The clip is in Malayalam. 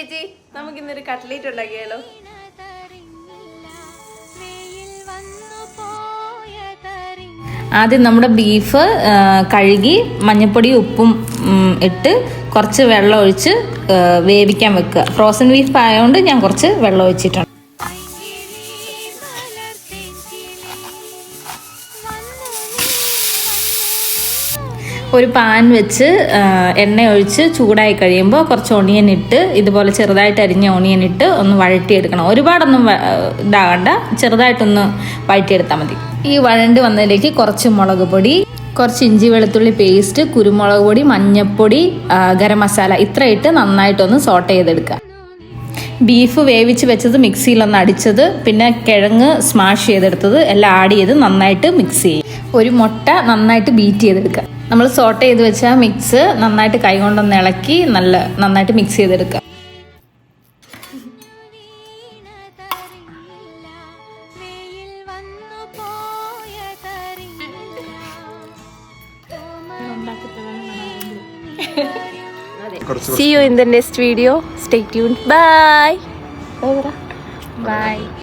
ചേച്ചി നമുക്ക് ഇന്നൊരു കട്ട്ലേറ്റ് ഉണ്ടാക്കിയാലോ? ആദ്യം നമ്മുടെ ബീഫ് കഴുകി മഞ്ഞൾപ്പൊടി ഉപ്പും ഇട്ട് കുറച്ച് വെള്ളം ഒഴിച്ച് വേവിക്കാൻ വെക്കുക. ഫ്രോസൺ ബീഫ് ആയതുകൊണ്ട് ഞാൻ കുറച്ച് വെള്ളം ഒഴിച്ചിട്ടുണ്ട്. ഒരു പാൻ വെച്ച് എണ്ണ ഒഴിച്ച് ചൂടായി കഴിയുമ്പോൾ കുറച്ച് ഓണിയൻ ഇട്ട് ഇതുപോലെ ചെറുതായിട്ട് അരിഞ്ഞ ഓണിയൻ ഇട്ട് ഒന്ന് വഴറ്റിയെടുക്കണം. ഒരുപാടൊന്നും ഇതാകണ്ട, ചെറുതായിട്ടൊന്ന് വഴറ്റിയെടുത്താൽ മതി. ഈ വഴണ്ട് വന്നതിലേക്ക് കുറച്ച് മുളക് പൊടി, കുറച്ച് ഇഞ്ചി വെളുത്തുള്ളി പേസ്റ്റ്, കുരുമുളക് പൊടി, മഞ്ഞൾപ്പൊടി, ഗരം മസാല ഇത്ര ഇട്ട് നന്നായിട്ടൊന്ന് സോട്ട് ചെയ്തെടുക്കുക. ബീഫ് വേവിച്ച് വെച്ചത് മിക്സിയിലൊന്ന് അടിച്ചത്, പിന്നെ കിഴങ്ങ് സ്മാഷ് ചെയ്തെടുത്തത് എല്ലാം ആഡ് ചെയ്ത് നന്നായിട്ട് മിക്സ് ചെയ്യും. ഒരു മുട്ട നന്നായിട്ട് ബീറ്റ് ചെയ്തെടുക്കുക. നമ്മൾ സോട്ട് ചെയ്ത് വെച്ച മിക്സ് നന്നായിട്ട് കൈകൊണ്ടൊന്ന് ഇളക്കി നന്നായിട്ട് മിക്സ് ചെയ്തെടുക്കുക. See you in the next video. Stay tuned. Bye. Bye.